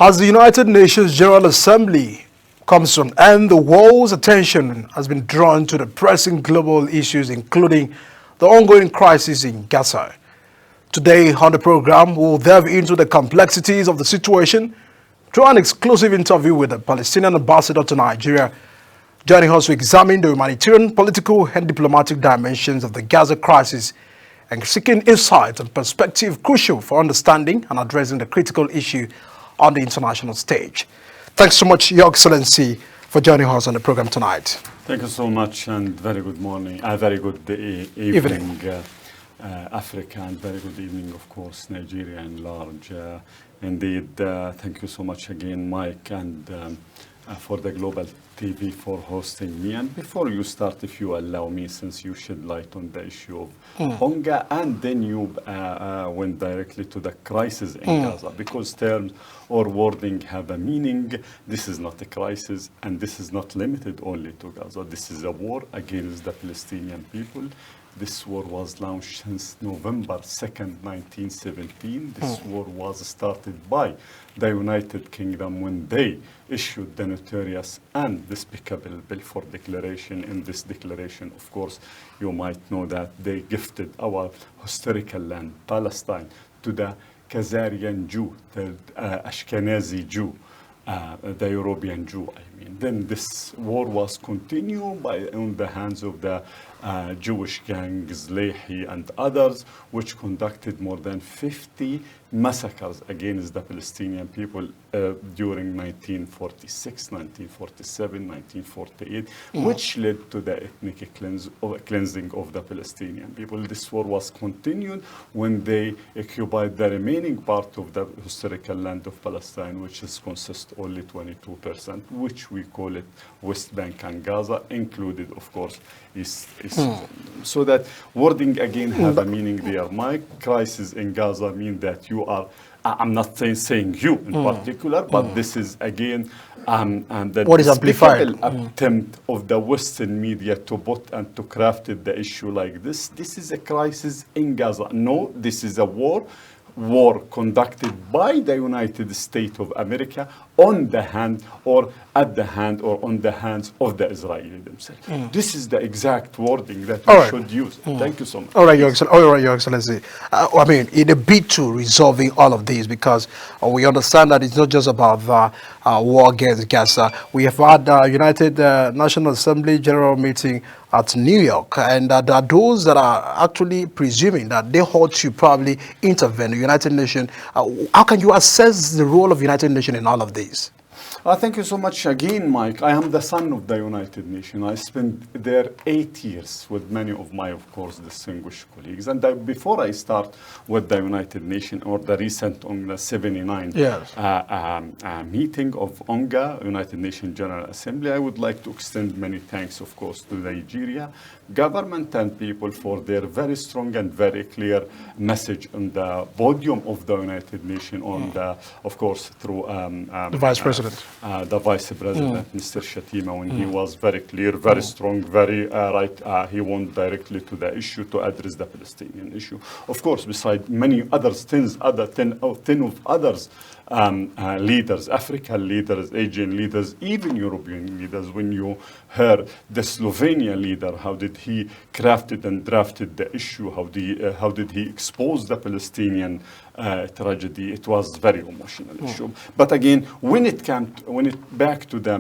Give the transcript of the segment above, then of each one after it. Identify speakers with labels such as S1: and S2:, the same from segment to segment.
S1: As the United Nations General Assembly comes to an end, the world's attention has been drawn to the pressing global issues, including the ongoing crisis in Gaza. Today on the program, we'll delve into the complexities of the situation through an exclusive interview with the Palestinian ambassador to Nigeria, joining us to examine the humanitarian, political, and diplomatic dimensions of the Gaza crisis and seeking insight and perspective crucial for understanding and addressing the critical issue on the international stage. Thanks so much, Your Excellency, for joining us on the program tonight.
S2: Thank you so much, and very good morning, very good evening, Africa, and very good evening, of course, Nigeria and large. Indeed, thank you so much again, Mike, and for the Global TV for hosting me. And before you start, if you allow me, since you shed light on the issue of hunger, and then you went directly to the crisis in Gaza, because terms or wording have a meaning. This is not a crisis, and this is not limited only to Gaza. This is a war against the Palestinian people. This war was launched since November 2nd, 1917. This war was started by the United Kingdom when they issued the notorious and despicable Balfour Declaration. In this declaration, of course, you might know that they gifted our historical land, Palestine, to the Khazarian Jew, the Ashkenazi Jew, the European Jew, I mean. Then this war was continued on the hands of the Jewish gangs, Lehi and others, which conducted more than 50 massacres against the Palestinian people during 1946, 1947, 1948, which led to the ethnic cleansing of the Palestinian people. This war was continued when they occupied the remaining part of the historical land of Palestine, which consists only 22%, which we call it West Bank and Gaza, included, of course, East. So that wording again have a meaning there. My crisis in Gaza mean that you are, I'm not saying you in particular, but this is again the
S1: what is amplified
S2: attempt of the Western media to put and to craft the issue like this. This is a crisis in Gaza. No, this is a war conducted by the United States of America on the hand or at the hand or on the hands of the Israelis themselves. This is the exact wording that we should use. Thank you so much.
S1: All right, Your Excellency. I mean, in a bid to resolving all of these, because we understand that it's not just about the war against Gaza. We have had the United National Assembly General Meeting at New York, and there are those that are actually presuming that they ought to probably intervene. The United Nations, how can you assess the role of United Nations in all of this?
S2: Thank you so much again, Mike. I am the son of the United Nations. I spent there 8 years with many of my, of course, distinguished colleagues. And before I start with the United Nations or the recent on the 79 meeting of UNGA, United Nations General Assembly, I would like to extend many thanks, of course, to Nigeria government and people for their very strong and very clear message on the podium of the United Nations, on the, of course, through
S1: the Vice President.
S2: The Vice President, Mr. Shatima, when he was very clear, very strong, very right. He went directly to the issue to address the Palestinian issue. Of course, beside many others, 10 of others, leaders, African leaders, Asian leaders, even European leaders. When you heard the Slovenia leader, how did he crafted and drafted the issue? How did he expose the Palestinian tragedy? It was very emotional issue. But again, when it back to the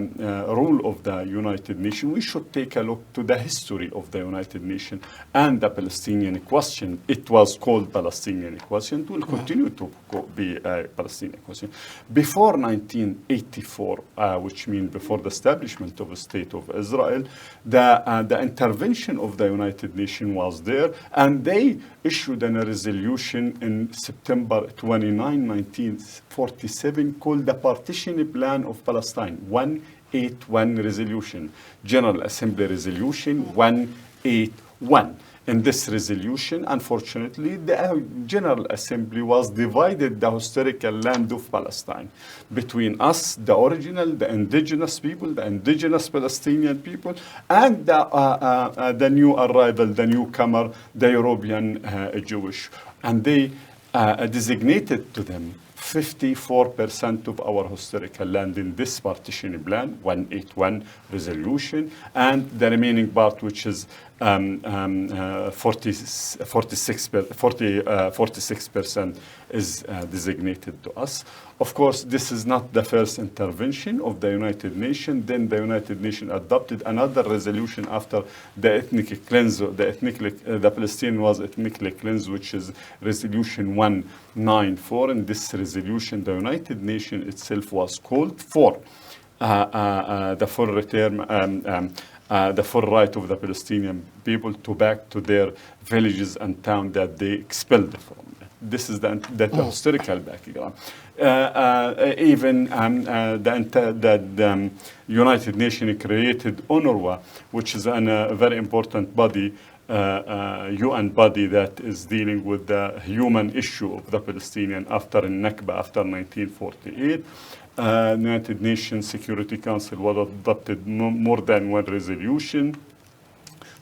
S2: role of the United Nations, we should take a look to the history of the United Nations and the Palestinian question. It was called Palestinian question. It will continue to be a Palestinian question. Before 1984, which means before the establishment of the State of Israel, the intervention of the United Nations was there, and they issued a resolution in September 29, 1947, called the Partition Plan of Palestine, 181 resolution, General Assembly Resolution 181. In this resolution, unfortunately, the General Assembly was divided the historical land of Palestine between us, the original, the indigenous people, the indigenous Palestinian people, and the new arrival, the newcomer, the European Jewish. And they designated to them 54% of our historical land in this partition plan, 181 resolution, and the remaining part, which is 46% is designated to us. Of course, this is not the first intervention of the United Nations. Then the United Nations adopted another resolution after the ethnic cleanse. The Palestinian was ethnically cleansed, which is Resolution 194. In this resolution, the United Nations itself was called for the full return. The full right of the Palestinian people to back to their villages and towns that they expelled from. This is the historical background. Even the United Nations created UNRWA, which is a very important body, UN body that is dealing with the human issue of the Palestinian after Nakba, after 1948. United Nations Security Council was adopted more than one resolution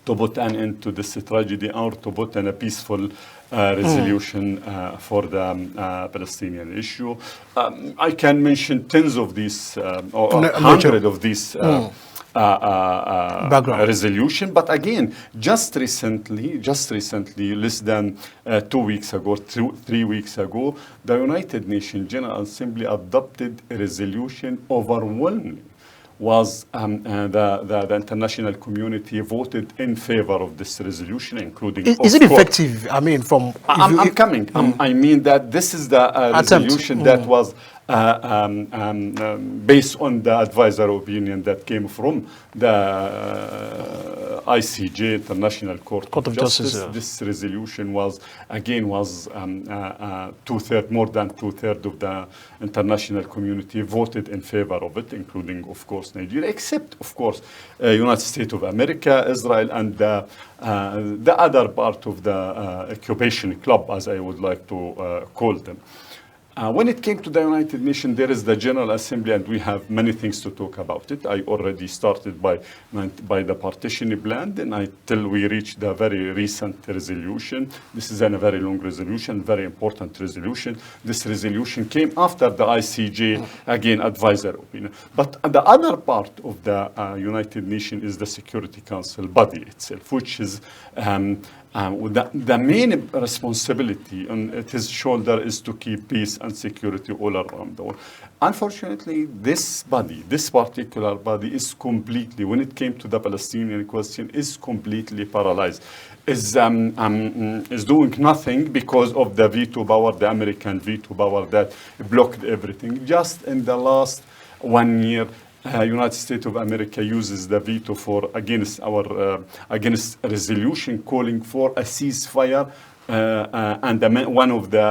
S2: to put an end to this tragedy, or to put in a peaceful resolution for the Palestinian issue. I can mention tens of these, or hundreds of these resolution. But again, just recently, less than 2 weeks ago, 3 weeks ago, the United Nations General Assembly adopted a resolution overwhelmingly. Was the international community voted in favor of this resolution, including.
S1: Is it effective? I mean, from.
S2: I'm coming. I mean that this is the resolution that was based on the advisory opinion that came from the ICJ, International Court of Justice. This resolution was two-thirds, more than two-thirds of the international community voted in favor of it, including, of course, Nigeria, except, of course, United States of America, Israel, and the other part of the occupation club, as I would like to call them. When it came to the United Nations, there is the General Assembly, and we have many things to talk about it. I already started by the partition plan, then till we reached the very recent resolution. This is a very long resolution, very important resolution. This resolution came after the ICJ, again, advisory opinion. But the other part of the United Nations is the Security Council body itself, which is the main responsibility on its shoulder is to keep peace and security all around the world. Unfortunately, this particular body is completely, when it came to the Palestinian question, is completely paralyzed. Is doing nothing because of the veto power, the American veto power that blocked everything. Just in the last 1 year, United States of America uses the veto for against a resolution calling for a ceasefire and one of the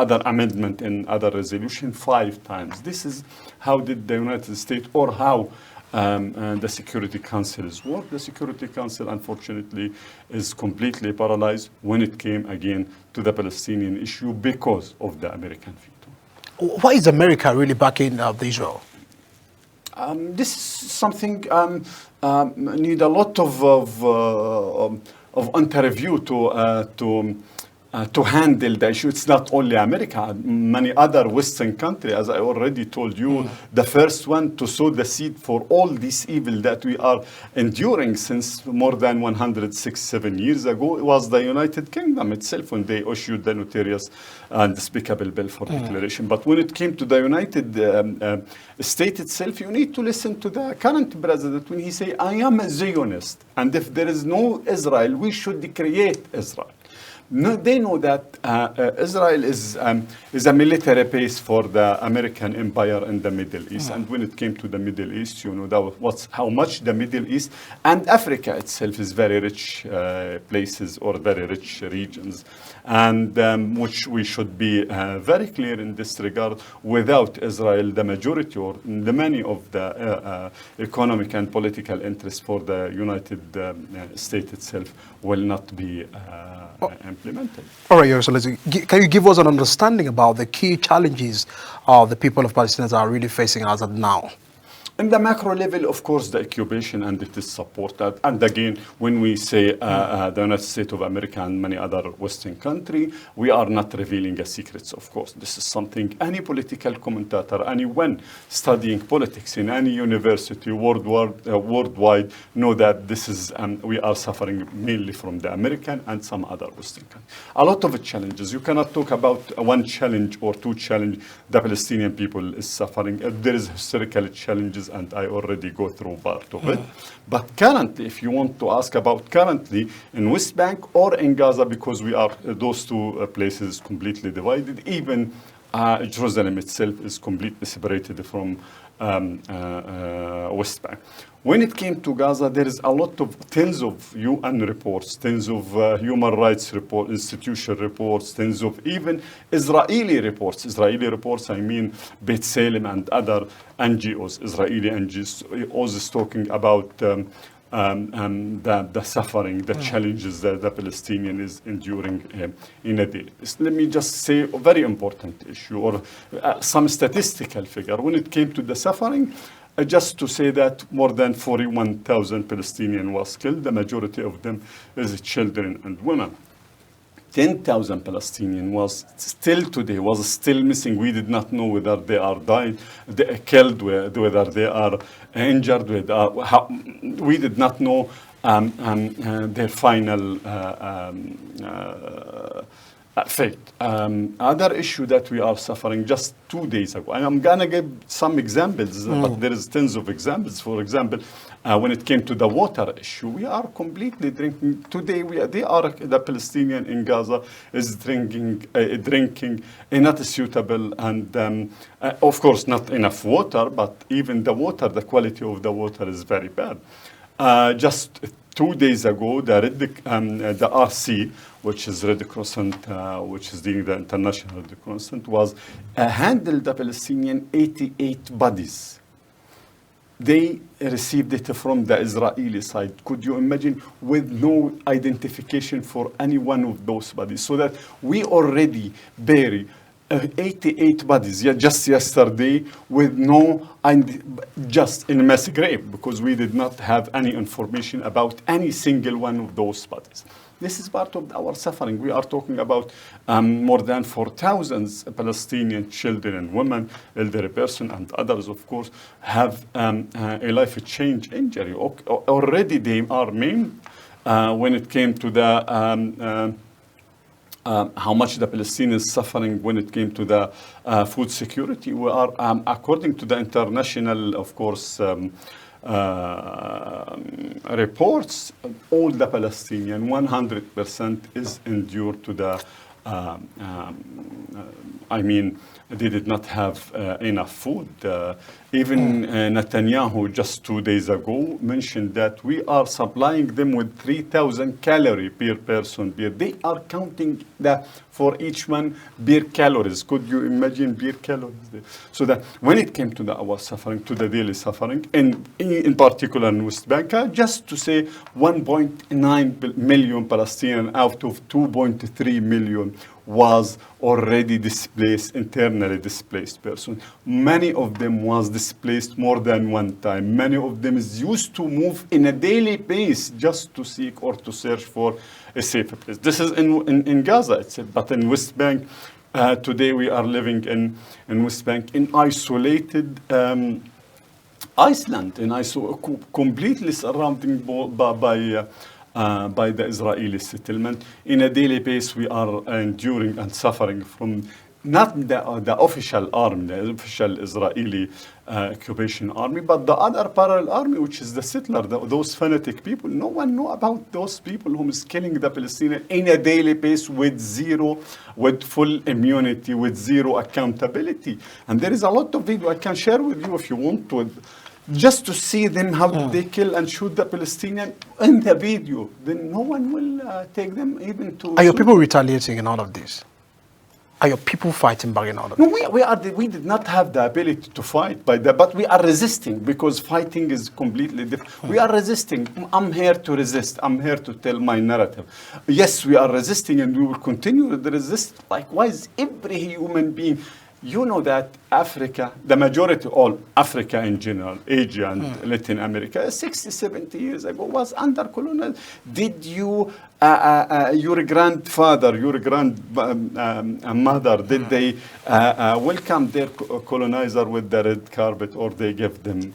S2: other amendment in other resolution 5 times. This is how did the United States, or how the Security Council's work. The Security Council, unfortunately, is completely paralyzed when it came again to the Palestinian issue because of the American veto.
S1: Why is America really backing Israel?
S2: This is something need a lot of interview to handle the issue. It's not only America, many other Western countries, as I already told you, the first one to sow the seed for all this evil that we are enduring since more than 106-7 years ago was the United Kingdom itself when they issued the notorious and despicable bill for declaration. But when it came to the United States itself, you need to listen to the current president when he say, I am a Zionist, and if there is no Israel, we should create Israel. No, they know that Israel is a military base for the American empire in the Middle East. And when it came to the Middle East, you know how much the Middle East and Africa itself is very rich places or very rich regions, and which we should be very clear in this regard. Without Israel, the majority or the many of the economic and political interests for the United States itself will not be implemented.
S1: All right, Your Excellency, can you give us an understanding about the key challenges the people of Palestine are really facing as of now?
S2: In the macro level, of course, the occupation and it is supported. And again, when we say the United States of America and many other Western countries, we are not revealing the secrets, of course. This is something any political commentator, anyone studying politics in any university worldwide know that this is, we are suffering mainly from the American and some other Western countries. A lot of challenges. You cannot talk about one challenge or two challenges the Palestinian people is suffering. There is historical challenges, and I already go through part of it. But currently, if you want to ask about currently in West Bank or in Gaza, because we are those two places completely divided, even Jerusalem itself is completely separated from West Bank. When it came to Gaza, there is a lot of tens of UN reports, tens of human rights reports, institution reports, tens of even Israeli reports. Israeli reports, I mean B'Tselem and other NGOs, Israeli NGOs is talking about the suffering, the challenges that the Palestinian is enduring in a day. Let me just say a very important issue or some statistical figure. When it came to the suffering, just to say that more than 41,000 Palestinians was killed. The majority of them is children and women. 10,000 Palestinians was still missing. We did not know whether they are died, killed, whether they are injured. We did not know their final fate. Other issue that we are suffering just 2 days ago, and I'm gonna give some examples, but there is tens of examples. For example, when it came to the water issue, we are completely drinking today. The Palestinian in Gaza is drinking not suitable and of course not enough water. But even the water, the quality of the water is very bad. Just 2 days ago, the RC, which is Red Crescent, which is the International Red Crescent, was handled the Palestinian 88 bodies. They received it from the Israeli side. Could you imagine, with no identification for any one of those bodies? So that we already bury 88 bodies, just yesterday, with no, and just in mass grave, because we did not have any information about any single one of those bodies. This is part of our suffering. We are talking about more than 4,000 Palestinian children and women, elderly person, and others, of course, have a life change injury. Already they are maimed. When it came to the how much the Palestinians suffering when it came to the food security, we are, according to the international, of course, reports, all the Palestinian 100% is endured to the, I mean, they did not have enough food. Even Netanyahu just 2 days ago mentioned that we are supplying them with 3,000 calories per person. They are counting that for each one beer calories. Could you imagine beer calories? So that when it came to our suffering, to the daily suffering, and in particular in West Bank, just to say 1.9 million Palestinians out of 2.3 million was already displaced, internally displaced person. Many of them was displaced more than one time. Many of them is used to move in a daily basis just to seek or to search for a safer place. This is in Gaza itself, but in West Bank, today we are living in West Bank in isolated Iceland, completely surrounded by the Israeli settlement. In a daily basis, we are enduring and suffering from not the official army, the official Israeli occupation army, but the other parallel army, which is the settler, those fanatic people. No one know about those people who is killing the Palestinians in a daily basis with full immunity, with zero accountability. And there is a lot of video I can share with you if you want to, just to see them how they kill and shoot the Palestinian in the video. Then no one will take them even to...
S1: Are your people retaliating in all of this? Are your people fighting back in all of this?
S2: No, we did not have the ability to fight but we are resisting, because fighting is completely different. We are resisting. I'm here to resist. I'm here to tell my narrative. Yes, we are resisting and we will continue to resist. Likewise, every human being You know that Africa, the majority, all Africa in general, Asia and Latin America, 60, 70 years ago was under colonial. Did you, your grandfather, your grandmother, did they welcome their colonizer with the red carpet, or they give them?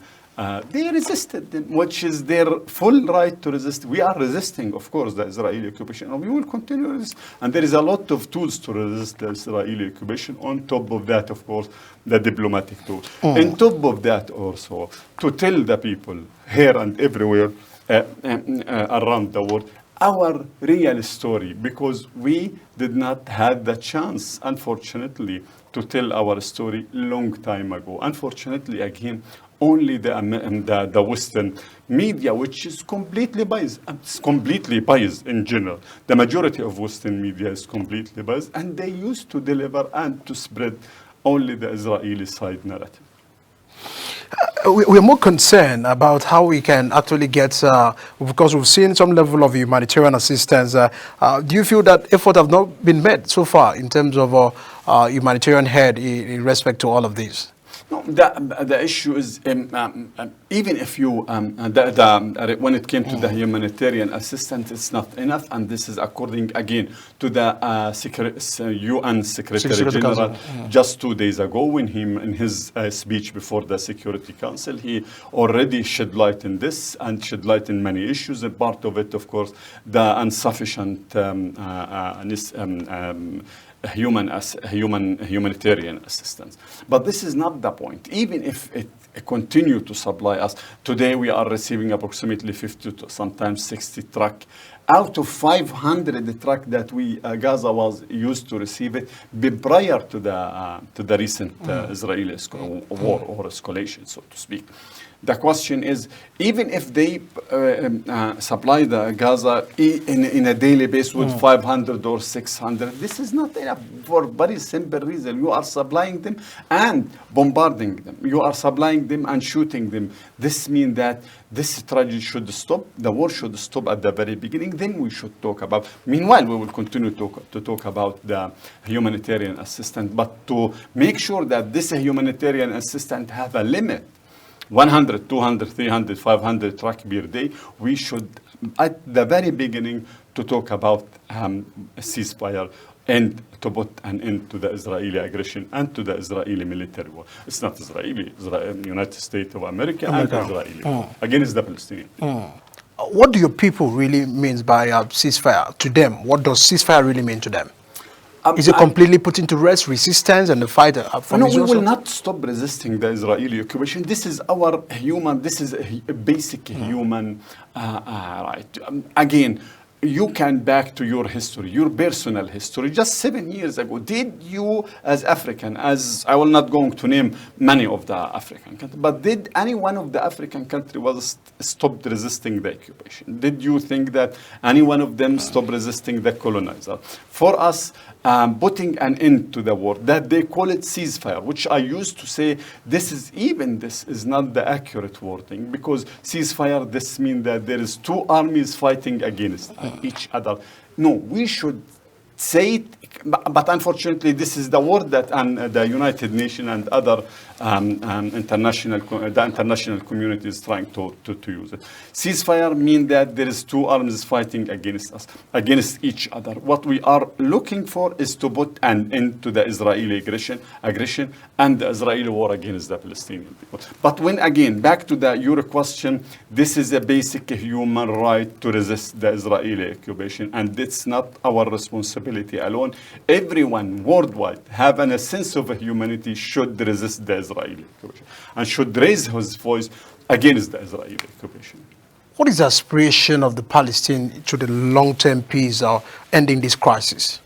S2: They resisted them, which is their full right to resist. We are resisting, of course, the Israeli occupation, and we will continue to resist. And there is a lot of tools to resist the Israeli occupation. On top of that, of course, the diplomatic tool. On top of that, also, to tell the people here and everywhere around the world our real story, because we did not have the chance, unfortunately, to tell our story long time ago. Unfortunately, again, only the Western media, which is completely biased. It's completely biased in general. The majority of Western media is completely biased, and they used to deliver and to spread only the Israeli side narrative.
S1: We're more concerned about how we can actually get, because we've seen some level of humanitarian assistance. Do you feel that effort have not been made so far in terms of humanitarian aid in respect to all of this?
S2: No, the issue is even if you when it came to the humanitarian assistance, it's not enough, and this is according again to the UN Secretary General just 2 days ago, when he in his speech before the Security Council, he already shed light in this and shed light in many issues. And part of it, of course, the insufficient humanitarian assistance. But this is not the point. Even if it continue to supply us, today we are receiving approximately 50 to sometimes 60 truck out of 500 truck that Gaza was used to receive it prior to the recent Israeli war or escalation, so to speak. The question is, even if they supply the Gaza in a daily basis with 500 or 600, this is not enough for very simple reason. You are supplying them and bombarding them. You are supplying them and shooting them. This means that this tragedy should stop. The war should stop at the very beginning. Then we should talk about. Meanwhile, we will continue to talk about the humanitarian assistance, but to make sure that this humanitarian assistance have a limit. 100, 200, 300, 500 truck per day, we should, at the very beginning, to talk about a ceasefire and to put an end to the Israeli aggression and to the Israeli military war. It's not Israeli, United States of America and Israeli against the Palestinians.
S1: What do your people really mean by ceasefire to them? What does ceasefire really mean to them? Is it completely putting to rest resistance and the fight from
S2: Israel?
S1: No,
S2: we will not stop resisting the Israeli occupation. This is our human, this is a basic human right. Again, you can back to your history, your personal history. Just 7 years ago, did you, as African, as I will not going to name many of the African countries, but did any one of the African countries was stopped resisting the occupation? Did you think that any one of them stopped resisting the colonizer? For us, putting an end to the war, that they call it ceasefire, which I used to say this is not the accurate wording, because ceasefire, this means that there is two armies fighting against each other. No, we should say it, but unfortunately this is the word that the United Nations and other international community is trying to use it. Ceasefire means that there is two armies fighting against us, against each other. What we are looking for is to put an end to the Israeli aggression and the Israeli war against the Palestinian people. But when again, back to your question, this is a basic human right to resist the Israeli occupation, and it's not our responsibility alone. Everyone worldwide have a sense of humanity should resist the Israeli occupation and should raise his voice against the Israeli occupation.
S1: What is the aspiration of the Palestinians to the long-term peace or ending this crisis?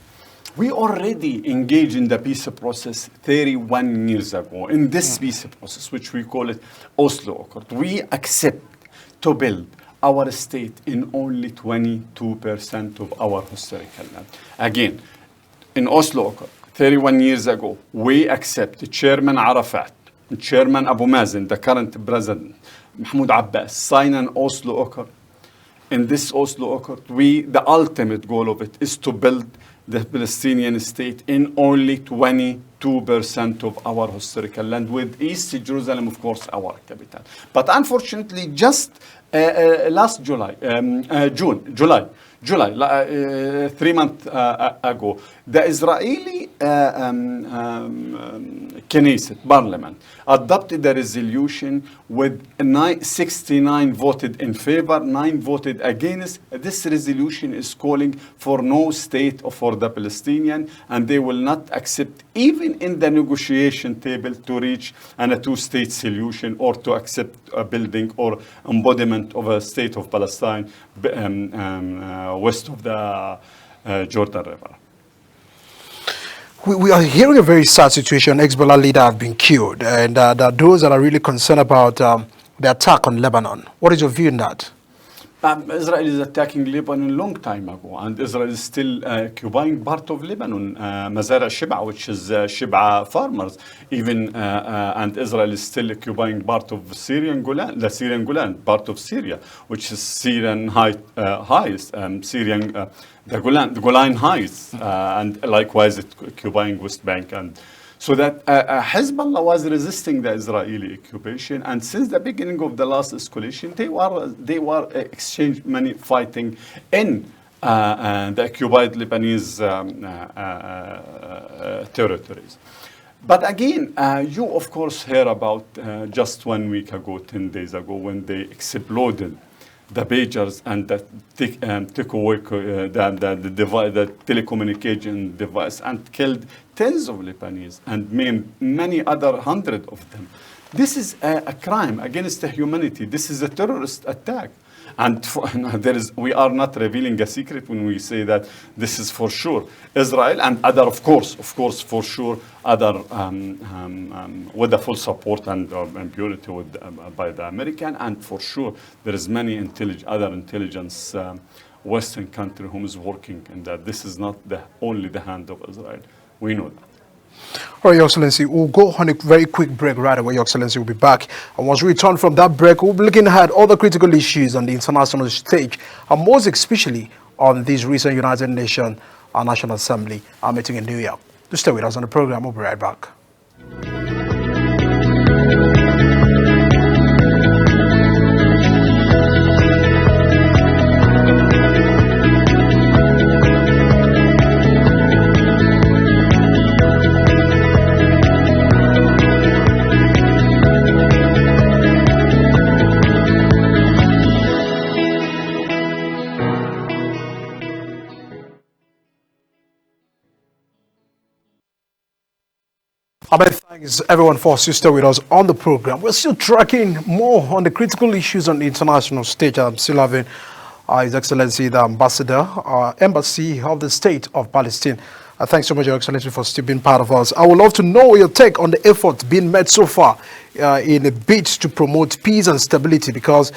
S2: We already engaged in the peace process 31 years ago. In this peace process, which we call it Oslo Accord, we accept to build our state in only 22% of our historical land. Again, in Oslo Accord, 31 years ago, we accept Chairman Arafat, Chairman Abu Mazen, the current president, Mahmoud Abbas, sign an Oslo Accord. In this Oslo Accord, the ultimate goal of it is to build the Palestinian state in only 22% 2% of our historical land, with East Jerusalem, of course, our capital. But unfortunately, just last July, July, 3 months ago, the Israeli Knesset, Parliament, adopted a resolution with 69 voted in favor, 9 voted against. This resolution is calling for no state for the Palestinian, and they will not accept, even in the negotiation table, to reach a two-state solution or to accept a building or embodiment of a state of Palestine west of the Jordan River.
S1: We are hearing a very sad situation. Hezbollah leader have been killed, and there are those that are really concerned about the attack on Lebanon. What is your view on that?
S2: Israel is attacking Lebanon a long time ago, and Israel is still occupying part of Lebanon, Mazara Shib'a, which is Shib'a farmers, even, and Israel is still occupying part of the Syrian Golan, part of Syria, which is Syrian highest, the Golan Heights, and likewise it occupying West Bank. And so that Hezbollah was resisting the Israeli occupation, and since the beginning of the last escalation, they were exchanged many fighting in the occupied Lebanese territories. But again, you of course heard about just 1 week ago, 10 days ago, when they exploded the pagers and the the telecommunication device, and killed tens of Lebanese and many other hundred of them. This is a crime against humanity. This is a terrorist attack. And we are not revealing a secret when we say that this is for sure Israel and other, of course, for sure, other with the full support and impunity by the American, and for sure there is many other intelligence Western country who is working, and that this is not only the hand of Israel. We know that.
S1: All right, Your Excellency, we'll go on a very quick break right away. Your Excellency will be back. And once we return from that break, we'll be looking at other critical issues on the international stage, and most especially on this recent United Nations National Assembly meeting in New York. To stay with us on the program, we'll be right back. Thanks everyone for staying with us on the program. We're still tracking more on the critical issues on the international stage. I'm still having His Excellency the Ambassador, Embassy of the State of Palestine. Thanks so much, Your Excellency, for still being part of us. I would love to know your take on the efforts being made so far in a bid to promote peace and stability, because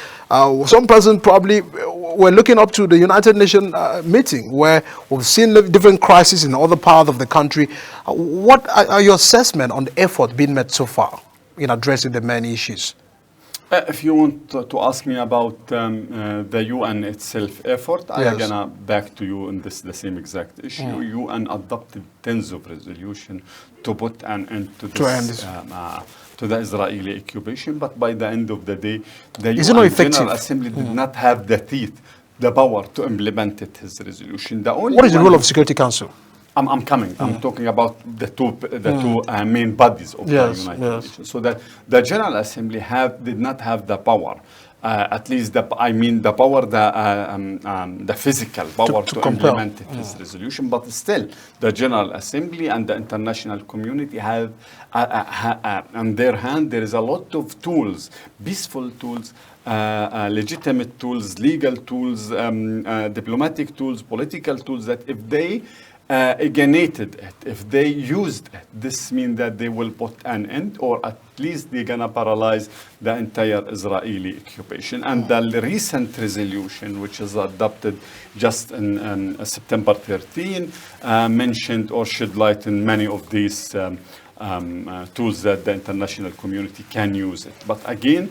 S1: some person probably were looking up to the United Nations meeting, where we've seen different crises in other parts of the country. What are your assessment on the effort being made so far in addressing the main issues?
S2: If you want to ask me about the UN itself effort, yes. I'm gonna back to you on the same exact issue. UN adopted tens of resolutions to put an end to this, to the Israeli occupation, but by the end of the day, the UN General Assembly did not have the teeth, the power to implement his resolution.
S1: What is the role of Security Council?
S2: I'm coming. I'm talking about the two main bodies of the United Nations. So that the General Assembly did not have the power, at least the power, the physical power to implement this resolution. But still, the General Assembly and the international community have on their hand. There is a lot of tools, peaceful tools, legitimate tools, legal tools, diplomatic tools, political tools, that if they ignited it, if they used it, this means that they will put an end, or at least they're gonna paralyze the entire Israeli occupation. And the recent resolution, which is adopted just in September 13, mentioned or shed light in many of these tools that the international community can use it. But again,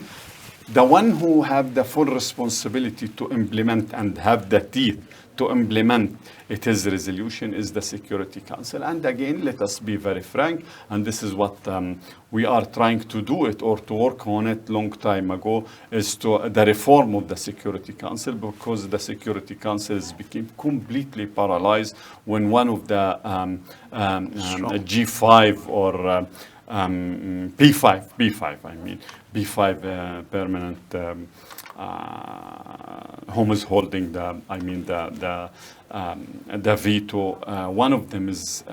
S2: the one who have the full responsibility to implement and have the teeth to implement its resolution is the Security Council. And again, let us be very frank, and this is what we are trying to do it or to work on it long time ago, is to the reform of the Security Council, because the Security Council has become completely paralyzed when one of the G5 or B5 permanent whom is holding the veto. One of them is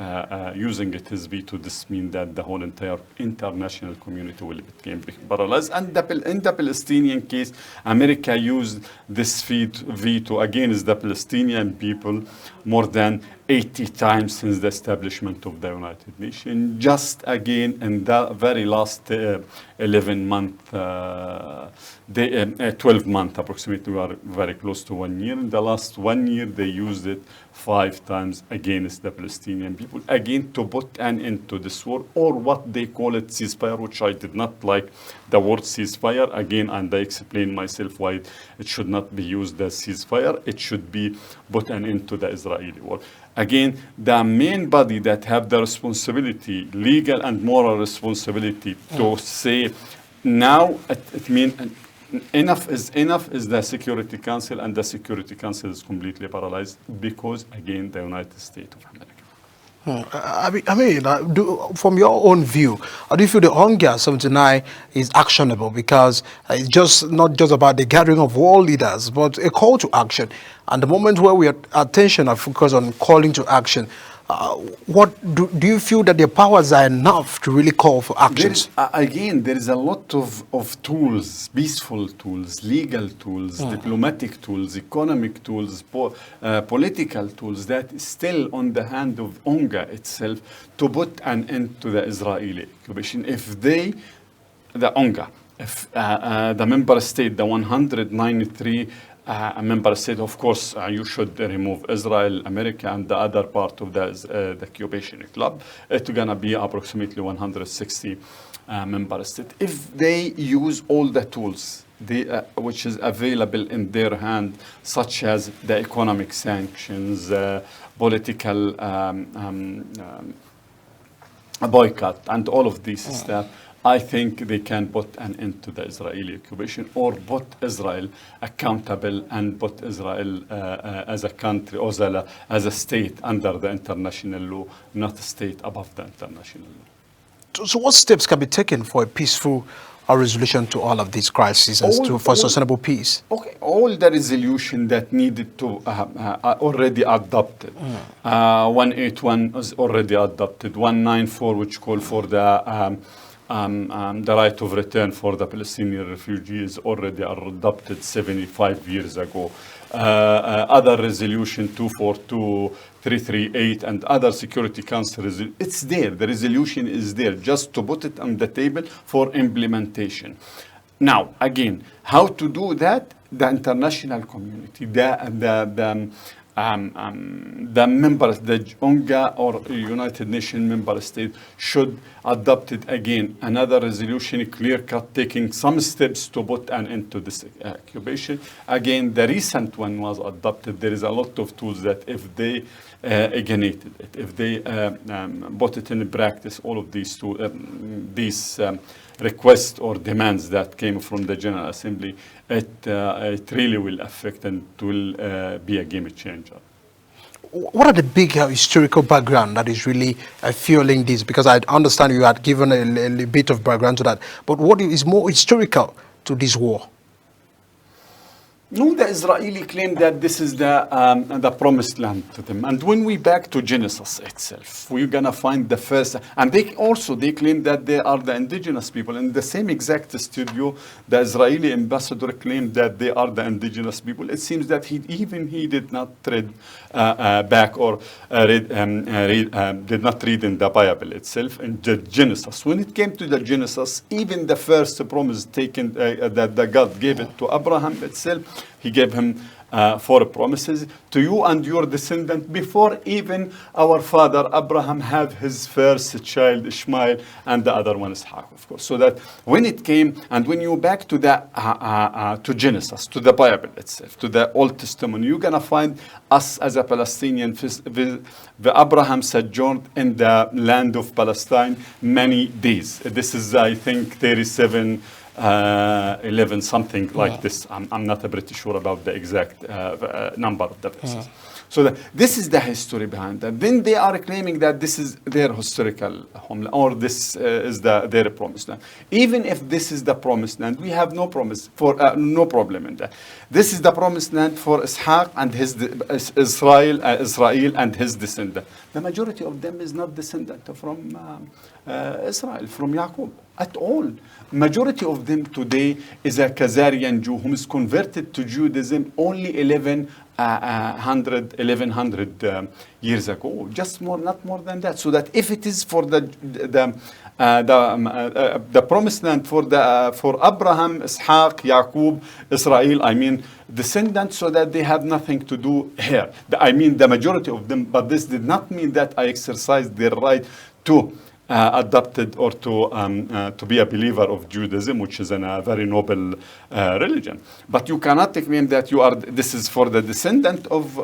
S2: using it as veto. This means that the whole entire international community will become paralyzed. And in the Palestinian case, America used this veto against the Palestinian people more than 80 times since the establishment of the United Nations. Just again in the very last 11 month, 12 months approximately, we are very close to 1 year. In the last 1 year, they used it 5 times against the Palestinian people, again to put an end to this war, or what they call it ceasefire, which I did not like the word ceasefire again, and I explained myself why it should not be used as ceasefire. It should be put an end to the Israeli war. Again, the main body that have the responsibility, legal and moral responsibility, to say now it means enough is the Security Council, and the Security Council is completely paralyzed because, again, the United States of America.
S1: From your own view, how do you feel the UNGA 79 is actionable? Because it's just not just about the gathering of world leaders, but a call to action. And the moment where our attention are focused on calling to action, what do you feel that their powers are enough to really call for actions?
S2: Again, there is a lot of tools, peaceful tools, legal tools, diplomatic tools, economic tools, political tools that is still on the hand of UNGA itself to put an end to the Israeli occupation. If the UNGA, if the member state, the 193 a member state, of course, you should remove Israel, America, and the other part of the occupation club. It's going to be approximately 160 member states. If they use all the tools which is available in their hand, such as the economic sanctions, political boycott, and all of these stuff, I think they can put an end to the Israeli occupation, or put Israel accountable, and put Israel as a country or as a state under the international law, not a state above the international law.
S1: So what steps can be taken for a peaceful resolution to all of these crises and for sustainable peace? Okay,
S2: all the resolution that needed to already adopted. 181 is already adopted. 194, which called for the right of return for the Palestinian refugees, already adopted 75 years ago. Other resolution 242, 338, and other Security Council it's there. The resolution is there, just to put it on the table for implementation. Now, again, how to do that? The international community, the members, the UNGA or United Nations member state should adopt it again. Another resolution, clear-cut, taking some steps to put an end to this occupation. Again, the recent one was adopted. There is a lot of tools that if they ignited it, if they put it in practice, all of these requests or demands that came from the General Assembly, it really will affect and it will be a game changer.
S1: What are the big historical background that is really fueling this? Because I understand you had given a bit of background to that, but what is more historical to this war?
S2: No, the Israeli claim that this is the promised land to them. And when we back to Genesis itself, we're going to find the first, and they claim that they are the indigenous people. In the same exact studio, the Israeli ambassador claimed that they are the indigenous people. It seems that he did not read back or did not read in the Bible itself, in the Genesis. When it came to the Genesis, even the first promise taken that God gave it to Abraham itself, he gave him for promises to you and your descendant before even our father Abraham had his first child Ishmael and the other one Ishaq, of course. So that when it came, and when you back to the to Genesis, to the Bible itself, to the Old Testament, you're gonna find us as a Palestinian. The Abraham sojourned in the land of Palestine many days. This is, I think, 37. 11 something like this. I'm not pretty sure about the exact number of the verses. So this is the history behind that. Then they are claiming that this is their historical homeland, or this is their promised land. Even if this is the promised land, we have no promise for no problem in that. This is the promised land for Ishaq and his Israel and his descendant. The majority of them is not descendant from Israel, from Yaqub at all. Majority of them today is a Khazarian Jew who is converted to Judaism only 1100 years ago, just more, not more than that. So that if it is for the promised land for Abraham, Ishaq, Yaqub, Israel, I mean descendants, so that they have nothing to do here. I mean the majority of them, but this did not mean that I exercised their right to adopted or to be a believer of Judaism, which is a very noble religion. But you cannot claim that you are. This is for the descendant of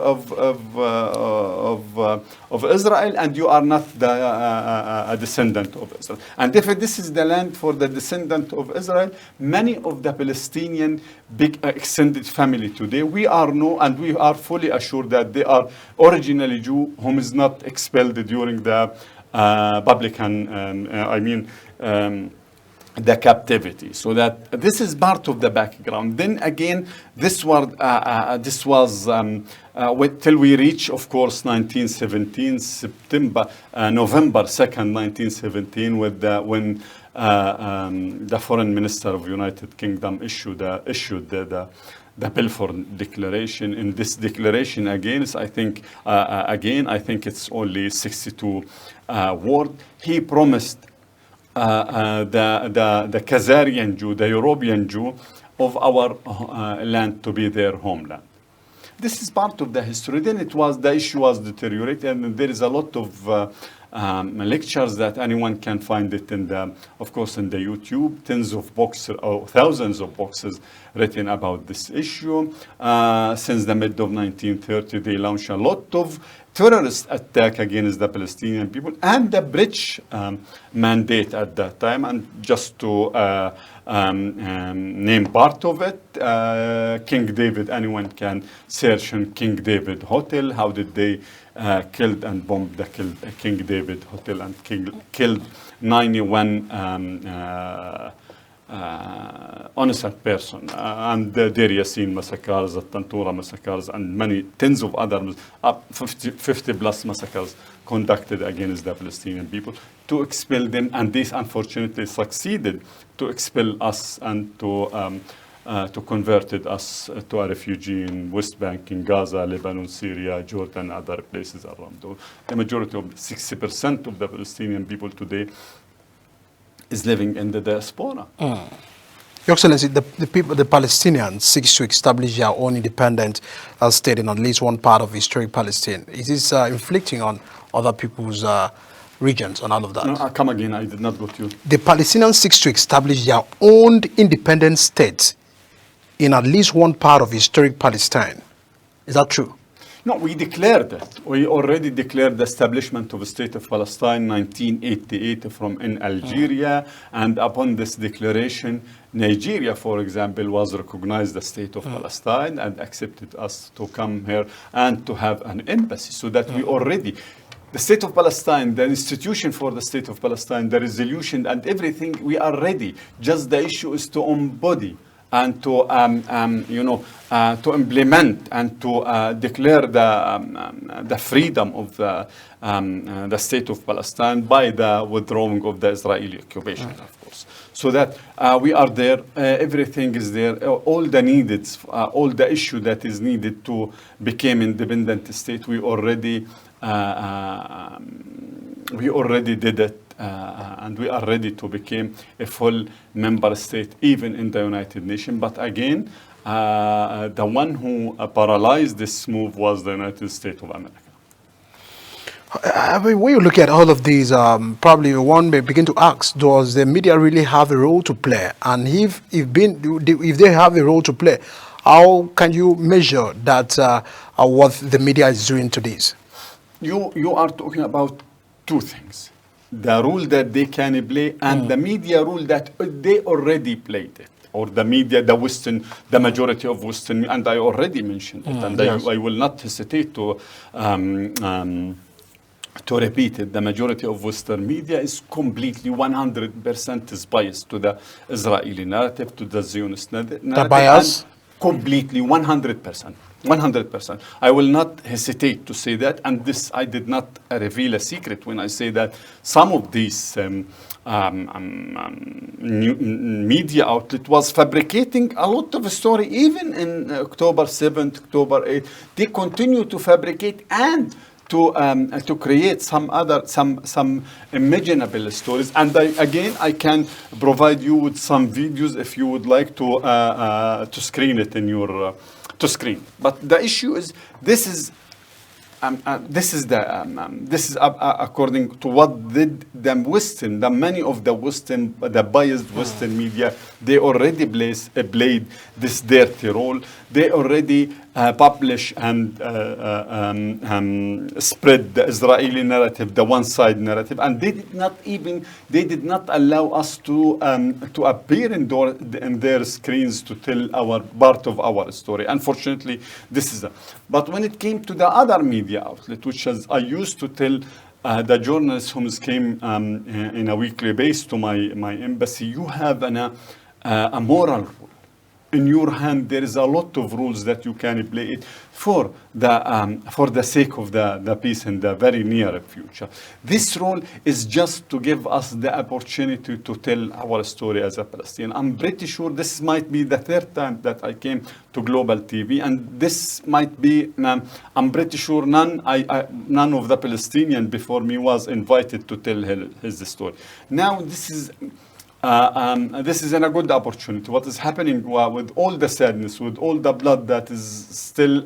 S2: Israel, and you are not a descendant of Israel. And if this is the land for the descendant of Israel, many of the Palestinian big extended family today, we are fully assured that they are originally Jew, whom is not expelled during the the captivity. So that this is part of the background. Then again, this was till we reach, of course, 1917, November 2nd, 1917, when the foreign minister of United Kingdom issued the Balfour Declaration. In this declaration, again, I think it's only 62 words. He promised the Khazarian Jew, the European Jew of our land to be their homeland. This is part of the history. Then the issue was deteriorated, and there is a lot of lectures that anyone can find it of course, in the YouTube, tens of books or thousands of books written about this issue. Since the mid of 1930, they launched a lot of terrorist attack against the Palestinian people, and the British mandate at that time. And just to name part of it, King David, anyone can search on King David Hotel. How did they killed and bombed the King David Hotel and killed 91 innocent person, and the Deir Yassin massacres, the Tantura massacres, and many tens of others, 50 plus massacres conducted against the Palestinian people to expel them. And this unfortunately succeeded to expel us and to converted us to a refugee in West Bank, in Gaza, Lebanon, Syria, Jordan, other places around. The majority of 60% of the Palestinian people today is living in the diaspora.
S1: Your Excellency, the Palestinians seek to establish their own independent state in at least one part of historic Palestine. Is this inflicting on other people's regions and all of that?
S2: No, come again, I did not go to you.
S1: The Palestinians seek to establish their own independent state in at least one part of historic Palestine. Is that true?
S2: No, we declared that. We already declared the establishment of a state of Palestine 1988 in Algeria. And upon this declaration, Nigeria, for example, was recognized the state of Palestine and accepted us to come here and to have an embassy. So that we already, the state of Palestine, the institution for the state of Palestine, the resolution and everything, we are ready. Just the issue is to embody and to to implement and to declare the freedom of the state of Palestine by the withdrawing of the Israeli occupation, of course. So that we are there, everything is there, all the needed, all the issue that is needed to become independent state. We already did it. And we are ready to become a full member state, even in the United Nations. But again, the one who paralyzed this move was the United States of America.
S1: I mean, when you look at all of these, probably one may begin to ask: does the media really have a role to play? And if they have a role to play, how can you measure that what the media is doing to this?
S2: You are talking about two things: the role that they can play and the media role that they already played it. Or the media, the majority of Western, and I already mentioned it, and
S1: yes.
S2: I will not hesitate to repeat it. The majority of Western media is completely 100% is biased to the Israeli narrative, to the Zionist narrative.
S1: The bias?
S2: Completely 100%. 100%. I will not hesitate to say that, and this I did not reveal a secret when I say that some of these media outlet was fabricating a lot of story, even in October 7th, October 8th. They continue to fabricate and to create some imaginable stories. And I can provide you with some videos if you would like to screen it in your screen. But the issue is this is according to what did many of the biased Western media, they already played this dirty role. They already publish and spread the Israeli narrative, the one-side narrative, and they did not allow us to appear in their screens to tell our part of our story. Unfortunately, this is. But when it came to the other media outlet, which I used to tell the journalists who came in a weekly basis to my embassy, you have a moral rule. In your hand, there is a lot of rules that you can play it for the sake of the peace in the very near future. This role is just to give us the opportunity to tell our story as a Palestinian. I'm pretty sure this might be the third time that I came to Global TV, and this might be, I'm pretty sure none of the Palestinians before me was invited to tell his story. Now this is a good opportunity. What is happening with all the sadness, with all the blood that is still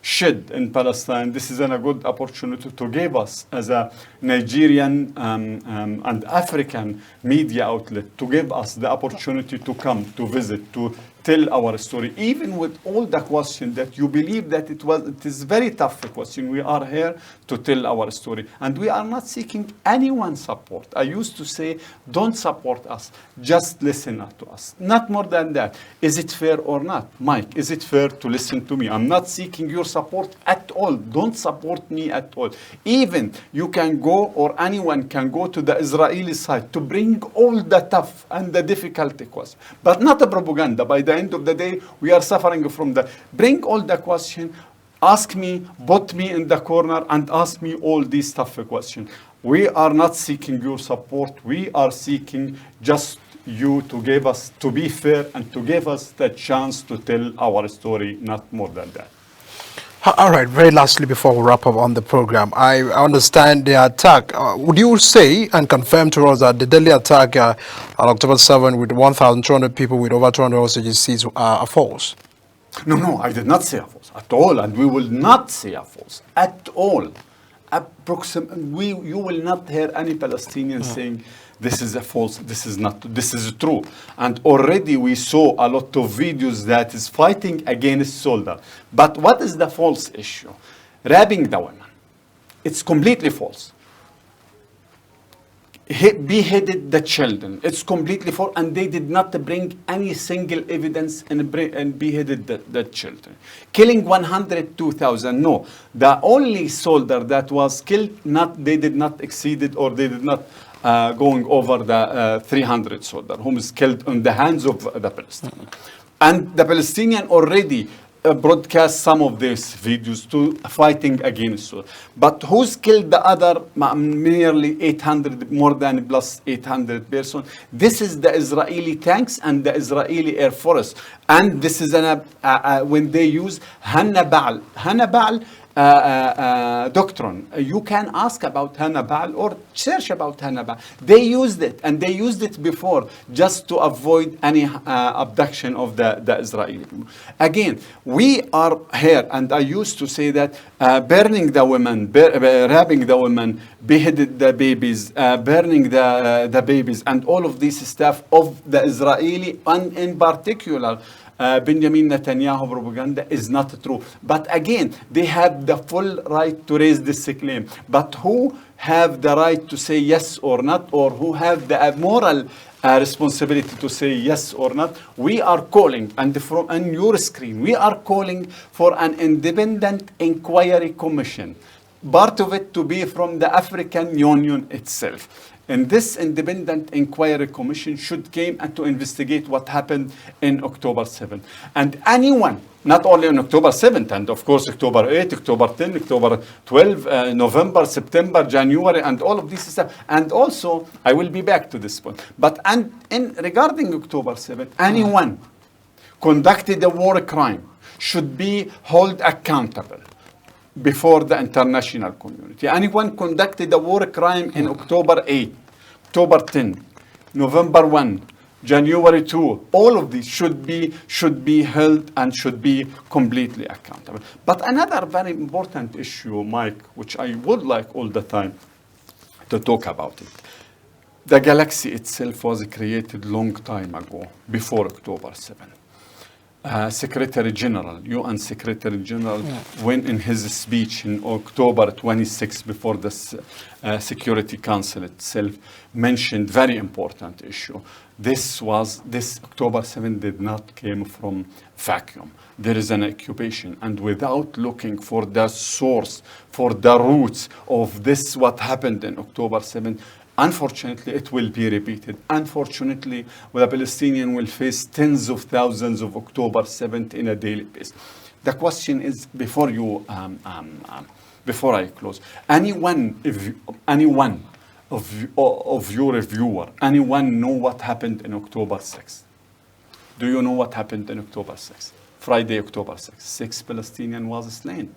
S2: shed in Palestine, this is a good opportunity to give us, as a Nigerian and African media outlet, to give us the opportunity to come, to visit, to tell our story, even with all the questions that you believe that it is very tough question. We are here to tell our story, and we are not seeking anyone's support. I used to say, don't support us, just listen to us. Not more than that. Is it fair or not? Mike, is it fair to listen to me? I'm not seeking your support at all. Don't support me at all. Even you can go, or anyone can go to the Israeli side to bring all the tough and the difficult questions, but not a propaganda. By the end of the day, we are suffering from bring all the question, ask me, put me in the corner and ask me all these tough questions. We are not seeking your support. We are seeking just you to be fair and to give us the chance to tell our story, not more than that.
S1: All right, very lastly, before we wrap up on the program, I understand the attack. Would you say and confirm to us that the deadly attack on October 7 with 1,200 people with over 200 hostages seized are false?
S2: No, I did not say a false at all, and we will not say a false at all. You will not hear any Palestinian saying this is a false, this is not, this is true. And already we saw a lot of videos that is fighting against soldiers. But what is the false issue? Raping the women. It's completely false. Beheaded the children. It's completely false, and they did not bring any single evidence and beheaded the children. Killing 102,000. No, the only soldier that was killed, they did not exceeded, or they did not going over the 300 soldiers whom is killed on the hands of the Palestinians. And the Palestinian already broadcast some of these videos to fighting against it. But who's killed the other nearly 800, more than plus 800 persons? This is the Israeli tanks and the Israeli Air Force. And this is when they use Hannibal. Hannibal
S3: doctrine. You can ask about Hannibal or search about Hannibal. They used it, and they used it before just to avoid any abduction of the Israeli people. Again, we are here, and I used to say that burning the women, raping the women, beheaded the babies, burning the babies, and all of this stuff of the Israeli, and in particular, Benjamin Netanyahu propaganda is not true. But again, they have the full right to raise this claim. But who have the right to say yes or not, or who have the moral responsibility to say yes or not? We are calling, and from on your screen, we are calling for an independent inquiry commission. Part of it to be from the African Union itself. And this independent inquiry commission should came and to investigate what happened in October 7th. And anyone, not only on October 7th, and of course October 8th, October 10th, October 12th, November, September, January, and all of this stuff. And also, I will be back to this point. But regarding October 7th, anyone conducted a war crime should be held accountable before the international community. Anyone conducted a war crime in October 8, October 10, November 1, January 2, all of these should be held and should be completely accountable. But another very important issue, Mike, which I would like all the time to talk about it. The galaxy itself was created long time ago, before October 7. Secretary General, UN Secretary General, when in his speech in October 26, before the Security Council itself, mentioned very important issue. This October 7 did not came from vacuum. There is an occupation, and without looking for the source, for the roots of this, what happened in October 7, unfortunately, it will be repeated. Unfortunately, the Palestinians will face tens of thousands of October 7th in a daily basis. The question is, before I close, anyone of your viewer, anyone know what happened in October 6th? Do you know what happened in October 6th? Friday, October 6th. 6 Palestinians was slain.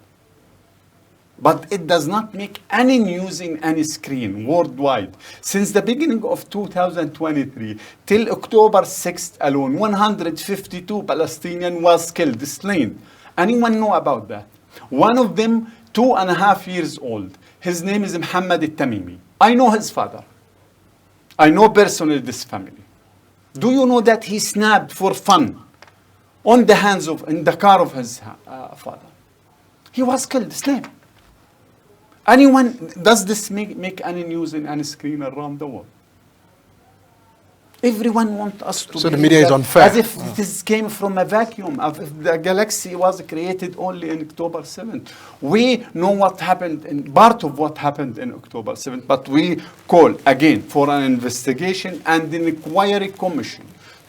S3: But it does not make any news in any screen worldwide. Since the beginning of 2023 till October 6th alone, 152 Palestinians was killed, slain. Anyone know about that? One of them, 2.5 years old. His name is Muhammad al-Tamimi. I know his father. I know personally this family. Do you know that he snapped for fun in the car of his father? He was killed, slain. Anyone, does this make any news in any screen around the world? Everyone wants us to
S1: So the media is unfair.
S3: As if this came from a vacuum, as if the galaxy was created only in October 7th. We know what happened, part of what happened in October 7th, but we call again for an investigation and an inquiry commission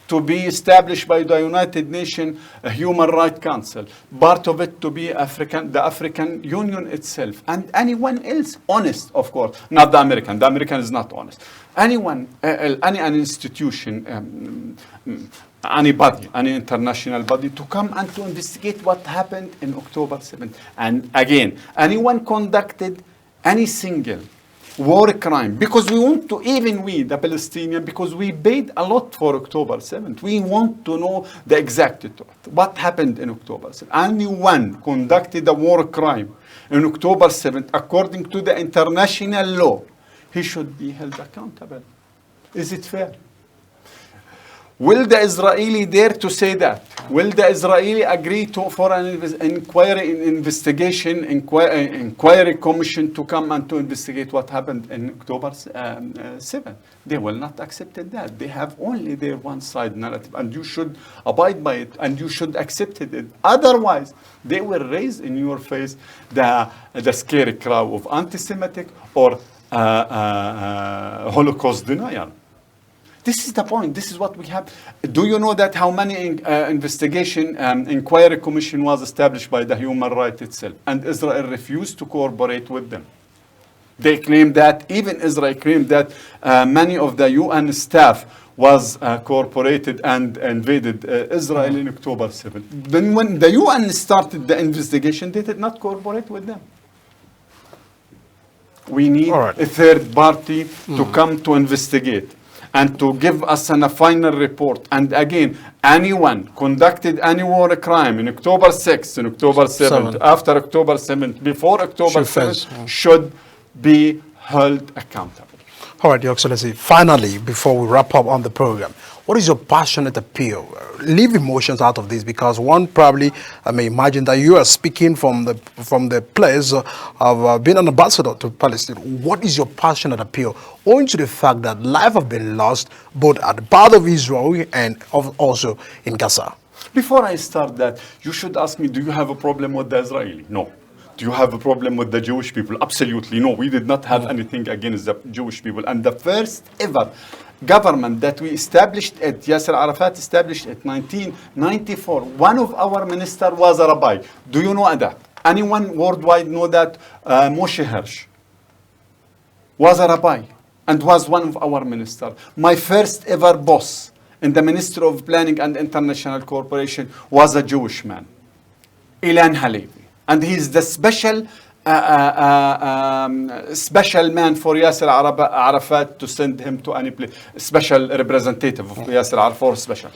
S3: to be established by the United Nations Human Rights Council, part of it to be the African Union itself, and anyone else honest, of course, not the American. The American is not honest. Anyone, any institution, anybody, any international body to come and to investigate what happened in October 7th. And again, anyone conducted any single war crime, because we want to, even we, the Palestinians, because we paid a lot for October 7th. We want to know the exact truth. What happened in October 7th? Anyone conducted a war crime in October 7th, according to the international law, he should be held accountable. Is it fair? Will the Israeli dare to say that? Will the Israeli agree for an inquiry commission to come and to investigate what happened in October 7? They will not accept that. They have only their one-side narrative, and you should abide by it, and you should accept it. Otherwise, they will raise in your face the scary crowd of anti-Semitic or Holocaust denial. This is the point. This is what we have. Do you know that how many inquiry commission was established by the human rights itself? And Israel refused to cooperate with them. They claimed that, even Israel claimed that many of the UN staff was cooperated and invaded Israel in October 7. Then when the UN started the investigation, they did not cooperate with them. We need a third party to come to investigate and to give us a final report. And again, anyone conducted any war crime in October 6th, in October 7th, after October 7th, before October 7th, should be held accountable.
S1: All right, Your Excellency, finally, before we wrap up on the program, what is your passionate appeal? Leave emotions out of this, because one probably may imagine that you are speaking from the place of being an ambassador to Palestine. What is your passionate appeal, owing to the fact that lives have been lost both at the part of Israel and also in Gaza?
S3: Before I start that, you should ask me, do you have a problem with the Israeli? No. Do you have a problem with the Jewish people? Absolutely no. We did not have anything against the Jewish people. And the first ever government that we established Yasser Arafat established in 1994, one of our ministers was a rabbi. Do you know that? Anyone worldwide know that Moshe Hirsch was a rabbi and was one of our ministers. My first ever boss in the Ministry of Planning and International Cooperation was a Jewish man, Ilan Halevi. And he's the special man for Yasser Arafat to send him to any place, special representative of Yasser Arafat, special.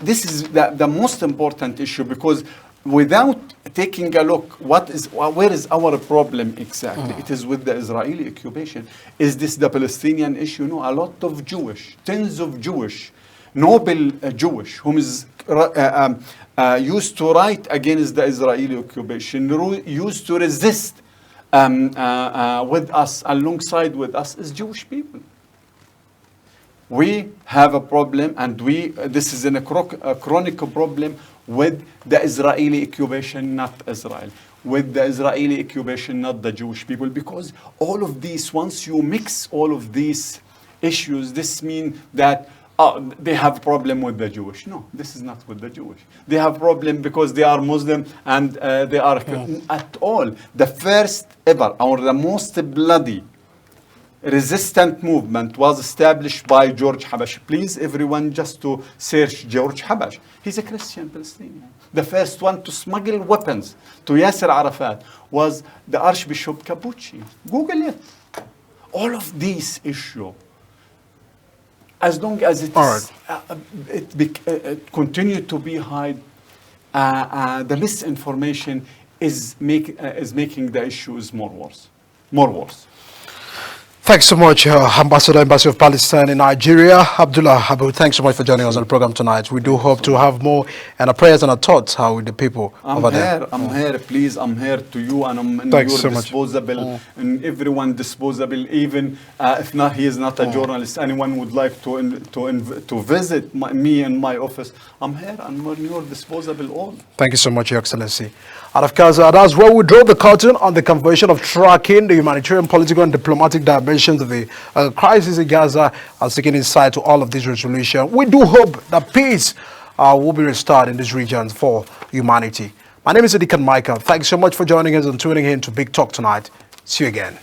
S3: This is the most important issue, because without taking a look, where is our problem exactly? It is with the Israeli occupation. Is this the Palestinian issue? No, a lot of Jewish, tens of Jewish, noble Jewish, whom is used to write against the Israeli occupation, used to resist with us, alongside with us, as Jewish people. We have a problem, and this is a chronic problem with the Israeli occupation, not Israel. With the Israeli occupation, not the Jewish people, because all of these, once you mix all of these issues, this means that they have a problem with the Jewish. No, this is not with the Jewish. They have a problem because they are Muslim and they are at all. The first ever, or the most bloody resistant movement was established by George Habash. Please, everyone, just to search George Habash. He's a Christian Palestinian. The first one to smuggle weapons to Yasser Arafat was the Archbishop Capucci. Google it. All of these issues, as long as it continue to be high, the misinformation is making the issues more worse.
S1: Thanks so much, Ambassador of Palestine in Nigeria, Abdullah Abu. Thanks so much for joining us on the program tonight. We do hope to have more and our prayers and our thoughts with the people over there.
S3: I'm here, please. I'm here to you, and I'm in your disposable, and everyone disposable. Even if not, he is not a journalist. Anyone would like to visit me in my office, I'm here. I'm in your disposable. All.
S1: Thank you so much, Your Excellency. Out of Gaza, that's where we draw the curtain on the conversion of tracking the humanitarian, political, and diplomatic dimensions of the crisis in Gaza, and seeking insight to all of this resolution. We do hope that peace will be restored in these regions for humanity. My name is Deacon Michael. Thanks so much for joining us and tuning in to Big Talk tonight. See you again.